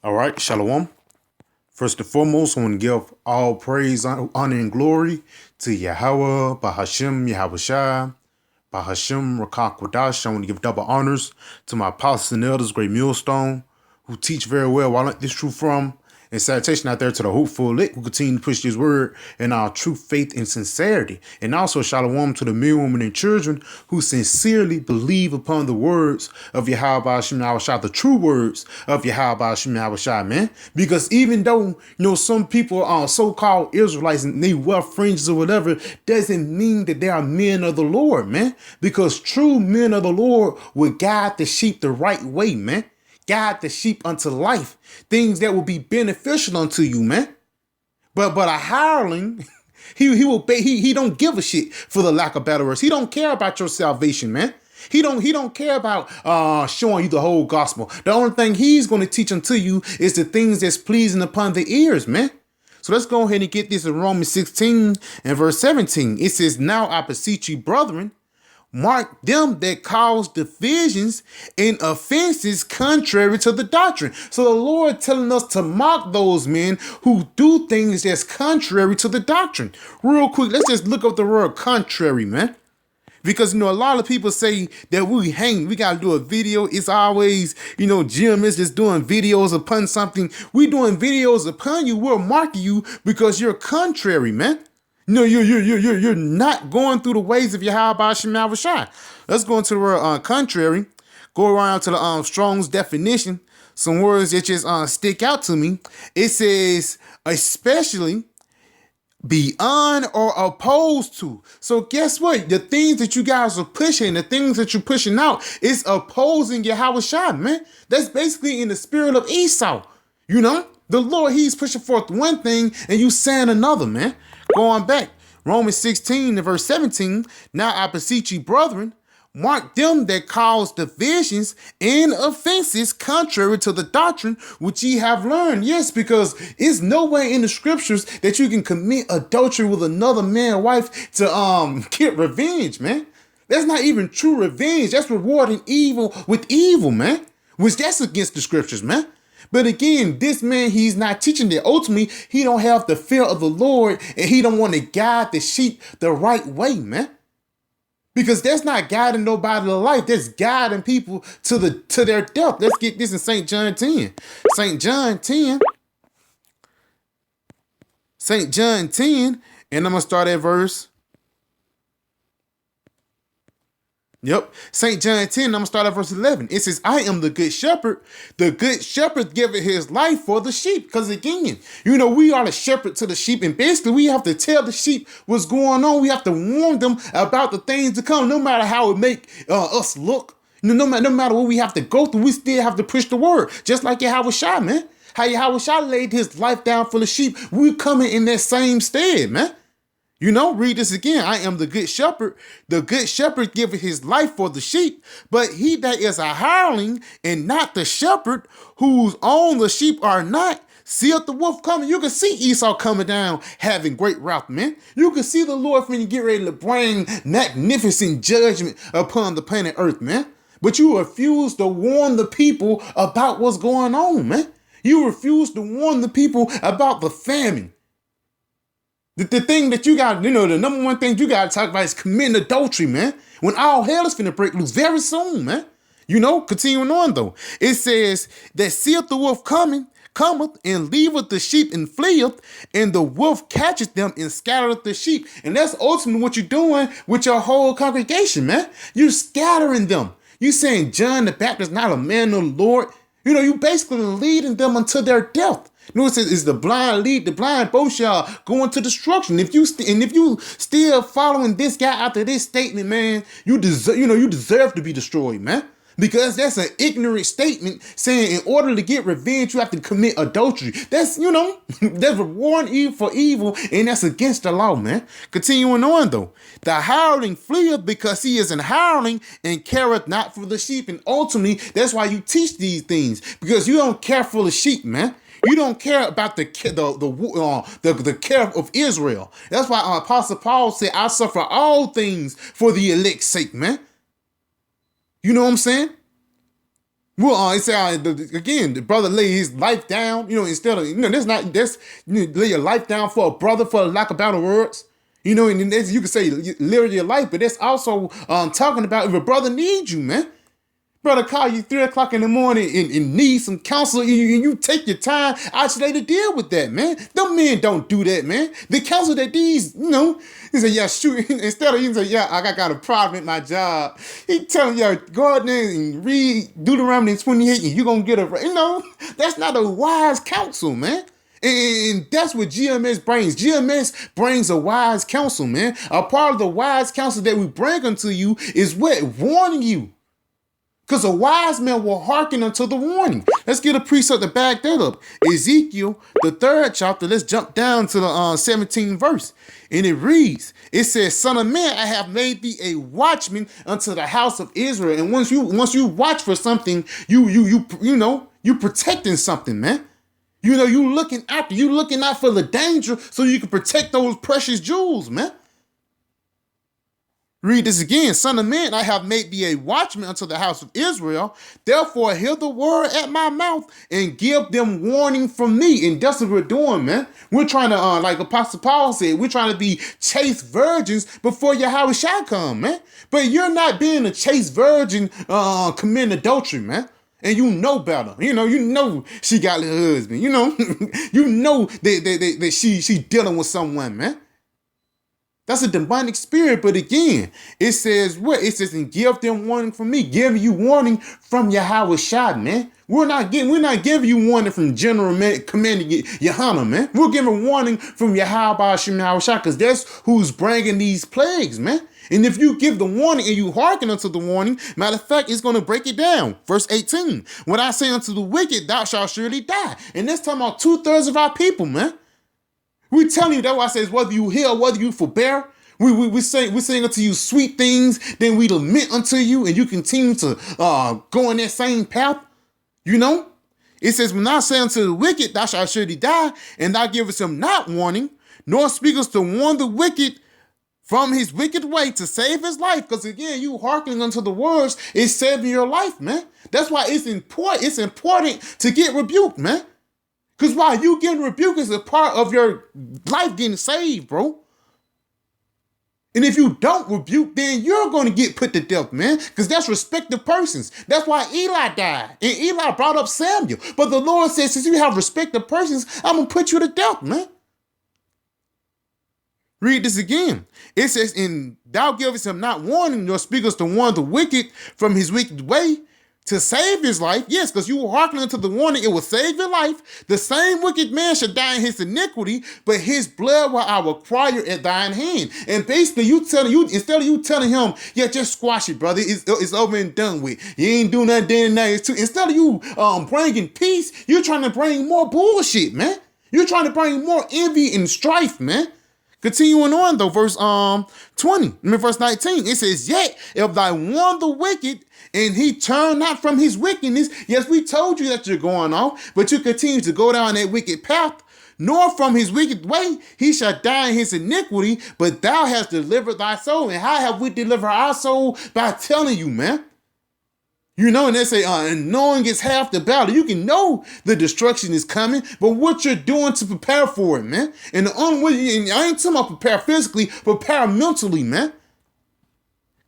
All right, Shalom. First and foremost, I want to give all praise, honor, and glory to Yahweh, Bahashem, Yahushua, Bahashem, Rakak Wadash. I want to give double honors to my apostles and elders, Great Millstone, who teach very well where I learned this truth from. And salutation out there to the hopeful elect who continue to push this word in our true faith and sincerity. And also shalom to the men, women, and children who sincerely believe upon the words of Yahweh Hashem Yahushua, the true words of Yahweh Hashem Yahushua, man. Because even though, some people are so-called Israelites and they wear fringes or whatever, doesn't mean that they are men of the Lord, man. Because true men of the Lord will guide the sheep the right way, man. Guide the sheep unto life, things that will be beneficial unto you, man. But a hireling, he don't give a shit for the lack of better words. He don't care about your salvation, man. He don't care about showing you the whole gospel. The only thing he's going to teach unto you is the things that's pleasing upon the ears, man. So let's go ahead and get this in Romans 16 and verse 17. It says, "Now I beseech you, brethren, mark them that cause divisions and offenses contrary to the doctrine." So the Lord telling us to mark those men who do things that's contrary to the doctrine. Real quick, let's just look up the word contrary, man. Because, a lot of people say that we got to do a video. It's always, Jim is just doing videos upon something. We doing videos upon you. We're marking you because you're contrary, man. No, you're not going through the ways of Yahweh Hashem Yahushua. Let's go into the word contrary. Go around to the Strong's definition. Some words that just stick out to me. It says, especially beyond or opposed to. So guess what? The things that you guys are pushing, the things that you're pushing out, is opposing Yahushua, man. That's basically in the spirit of Esau. The Lord, he's pushing forth one thing and you saying another, man. Going back, Romans 16 and verse 17, "Now I beseech you, brethren, mark them that cause divisions and offenses contrary to the doctrine which ye have learned." Yes, because it's nowhere in the scriptures that you can commit adultery with another man's wife to get revenge, man. That's not even true revenge. That's rewarding evil with evil, man. Which that's against the scriptures, man. But again, this man, he's not teaching that. Ultimately, he don't have the fear of the Lord and he don't want to guide the sheep the right way, man. Because that's not guiding nobody to life. That's guiding people to their death. Let's get this in St. John 10. St. John 10. St. John 10. And I'm going to start at verse. Yep. St. John 10, I'm going to start at verse 11. It says, "I am the good shepherd. The good shepherd giveth his life for the sheep." Because again, we are the shepherd to the sheep. And basically, we have to tell the sheep what's going on. We have to warn them about the things to come, no matter how it make us look. No matter what we have to go through, we still have to push the word. Just like Yahushua, man. How Yahushua laid his life down for the sheep. We coming in that same stead, man. Read this again. "I am the good shepherd. The good shepherd giveth his life for the sheep. But he that is a hireling and not the shepherd, whose own the sheep are not, seeth the wolf coming." You can see Esau coming down having great wrath, man. You can see the Lord finna get ready to bring magnificent judgment upon the planet Earth, man. But you refuse to warn the people about what's going on, man. You refuse to warn the people about the famine. The thing that you got, the number one thing you got to talk about is committing adultery, man. When all hell is finna break loose very soon, man. Continuing on though. It says that seeth the wolf cometh and leaveth the sheep and fleeth, and the wolf catcheth them and scattereth the sheep. And that's ultimately what you're doing with your whole congregation, man. You're scattering them. You saying John the Baptist not a man of the Lord. You basically leading them unto their death. It says, "Is the blind lead the blind? Both shall go into destruction." If you still following this guy after this statement, man, you deserve to be destroyed, man. Because that's an ignorant statement saying in order to get revenge, you have to commit adultery. That's, that's rewarding evil for evil, and that's against the law, man. Continuing on, though. "The hireling fleeth because he is an hireling and careth not for the sheep." And ultimately, that's why you teach these things, because you don't care for the sheep, man. You don't care about the care of Israel. That's why Apostle Paul said, "I suffer all things for the elect's sake," man. You know what I'm saying? Well, it said again, the brother lay his life down. Instead of lay your life down for a brother, for lack of better words. And you can say live your life, but that's also talking about if a brother needs you, man. Brother call you 3 o'clock in the morning and need some counsel, and you take your time out today to deal with that, man. Them men don't do that, man. The counsel that these, he say, yeah, shoot. Instead of you say, yeah, I got a problem at my job. He telling you, go out there and read Deuteronomy 28, and you're going to get that's not a wise counsel, man. And that's what GMS brings. GMS brings a wise counsel, man. A part of the wise counsel that we bring unto you is what? Warning you. Because a wise man will hearken unto the warning. Let's get a precept to back that up. Ezekiel, the 3rd chapter, let's jump down to the 17th verse. And it reads, it says, Son of man, I have made thee a watchman unto the house of Israel. And once you watch for something, you protecting something, man. You looking out for the danger so you can protect those precious jewels, man. Read this again. Son of man, I have made thee a watchman unto the house of Israel. Therefore, hear the word at my mouth and give them warning from me. And that's what we're doing, man. We're trying to, like Apostle Paul said, we're trying to be chaste virgins before Yahweh shall come, man. But you're not being a chaste virgin committing adultery, man. And you know better. You know she got a husband. You know that she dealing with someone, man. That's a demonic spirit. But again, it says what? It says, and give them warning from me. Give you warning from Yahweh Shad, man. We're not giving you warning from General Commanding Yahana, man. We're giving warning from Yahweh Shad, because that's who's bringing these plagues, man. And if you give the warning and you hearken unto the warning, matter of fact, it's going to break it down. Verse 18, when I say unto the wicked, thou shalt surely die. And that's talking about 2/3 of our people, man. We telling you, that's why I says, whether you hear or whether you forbear, we saying unto you sweet things, then we lament unto you, and you continue to go in that same path. It says, when I say unto the wicked, thou shalt surely die, and thou givest him not warning, nor speakest to warn the wicked from his wicked way to save his life. Because again, you hearkening unto the words is saving your life, man. That's why it's important to get rebuked, man. Because while you getting rebuked is a part of your life getting saved, bro. And if you don't rebuke, then you're going to get put to death, man. Because that's respective persons. That's why Eli died. And Eli brought up Samuel. But the Lord says, since you have respective persons, I'm going to put you to death, man. Read this again. It says, and thou givest him not warning, nor speakest to warn the wicked from his wicked way to save his life. Yes, because you were hearkening to the warning, it will save your life. The same wicked man shall die in his iniquity, but his blood will I require at thine hand. And basically, instead of you telling him, yeah, just squash it, brother. It's over and done with. You ain't doing nothing day and night. Instead of you bringing peace, you're trying to bring more bullshit, man. You're trying to bring more envy and strife, man. Continuing on though, verse 19, it says, yet if thou warn the wicked and he turn not from his wickedness, yes, we told you that you're going off, but you continue to go down that wicked path, nor from his wicked way, he shall die in his iniquity, but thou hast delivered thy soul. And how have we delivered our soul? By telling you, man. And they say, and knowing is half the battle. You can know the destruction is coming, but what you're doing to prepare for it, man. And the only way, and I ain't talking about prepare physically, prepare mentally, man.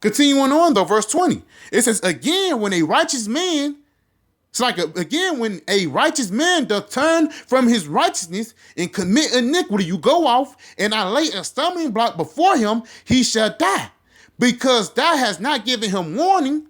Continuing on though, verse 20. It says, again, when a righteous man doth turn from his righteousness and commit iniquity, you go off, and I lay a stumbling block before him, he shall die. Because thou hast not given him warning.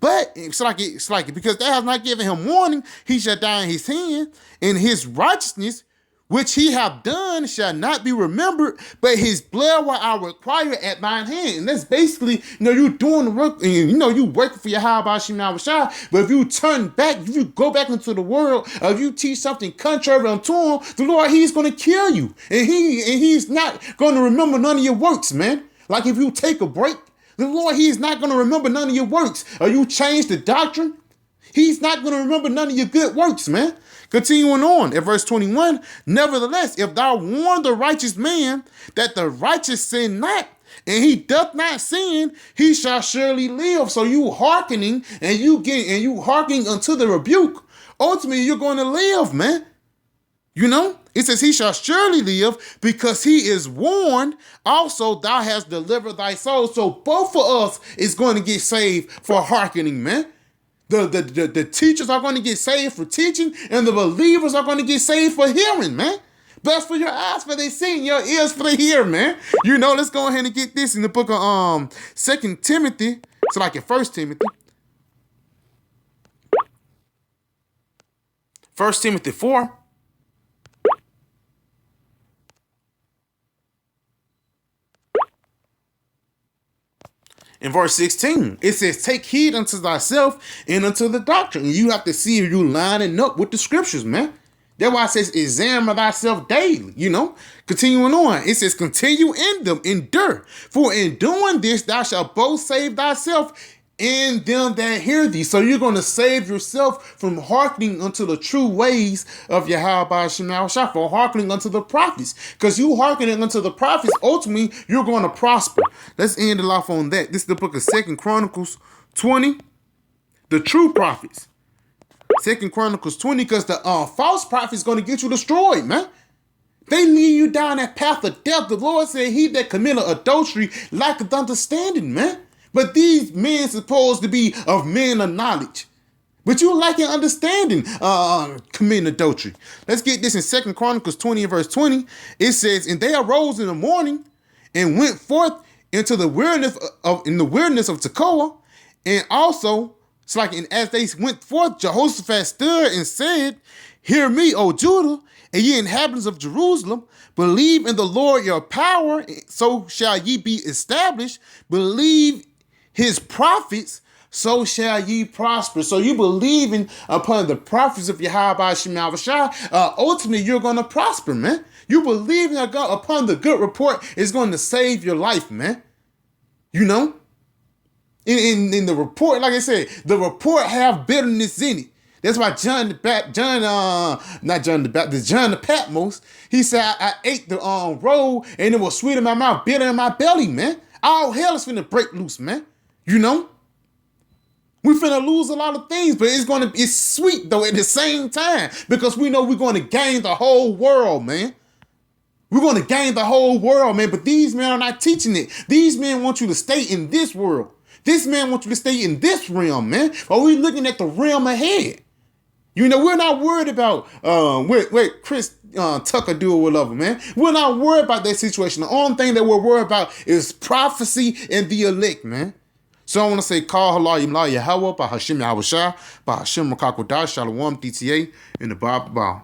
But it's like because thou hast not given him warning, he shall die in his hand, and his righteousness, which he have done, shall not be remembered, but his blood will I require at thine hand. And that's basically, you doing the work, and you working for Yahweh Shai. But if you turn back, if you go back into the world, or if you teach something contrary unto him, the Lord, he's going to kill you. And he's not going to remember none of your works, man. Like if you take a break, the Lord, he's not going to remember none of your works. Or you change the doctrine, he's not going to remember none of your good works, man. Continuing on at verse 21, nevertheless, if thou warn the righteous man that the righteous sin not, and he doth not sin, he shall surely live. So you hearkening and you hearkening unto the rebuke. Ultimately, you're going to live, man. You know, it says he shall surely live because he is warned. Also, thou hast delivered thy soul. So both of us is going to get saved for hearkening, man. The teachers are going to get saved for teaching, and the believers are going to get saved for hearing, man. Blessed for your eyes for they see, and your ears for they hear, man. You know, let's go ahead and get this in the book of 2 Timothy. So like in 1 Timothy. 1 Timothy 4. In verse 16, it says, take heed unto thyself and unto the doctrine. And you have to see if you lining up with the scriptures, man. That's why it says, examine thyself daily, you know. Continuing on, it says, continue in them, endure. For in doing this, thou shalt both save thyself and them that hear thee. So you're going to save yourself from hearkening unto the true ways of Yahweh Shema Shah, for hearkening unto the prophets. Because you hearkening unto the prophets, ultimately, you're going to prosper. Let's end it off on that. This is the book of 2 Chronicles 20, the true prophets. 2 Chronicles 20, because the false prophet is going to get you destroyed, man. They lead you down that path of death. The Lord said, he that committed adultery lacketh understanding, man. But these men supposed to be of men of knowledge. But you lacking understanding committing adultery. Let's get this in 2 Chronicles 20 and verse 20. It says, and they arose in the morning and went forth into the wilderness of Tekoa. And also, it's like, and as they went forth, Jehoshaphat stood and said, hear me, O Judah, and ye inhabitants of Jerusalem, believe in the Lord your power, so shall ye be established. Believe his prophets, so shall ye prosper. So you believing upon the prophets of Yahweh Shema Shah, ultimately you're going to prosper, man. You believing upon the good report is going to save your life, man. You know? In the report, like I said, the report have bitterness in it. That's why John the Patmos, he said, I ate the roll and it was sweet in my mouth, bitter in my belly, man. All hell is finna break loose, man. You know? We finna lose a lot of things, but it's sweet though at the same time, because we know we're going to gain the whole world, man. We're going to gain the whole world, man, but these men are not teaching it. These men want you to stay in this world. This man wants you to stay in this realm, man. Or we looking at the realm ahead. You know, we're not worried about what Chris Tucker do or whatever, man. We're not worried about that situation. The only thing that we're worried about is prophecy and the elect, man. So I want to say, call Halayim La Yahweh, by Hashem Yahweh Shah, by Hashem Rakakwadash, Shalom DTA, in the Bible.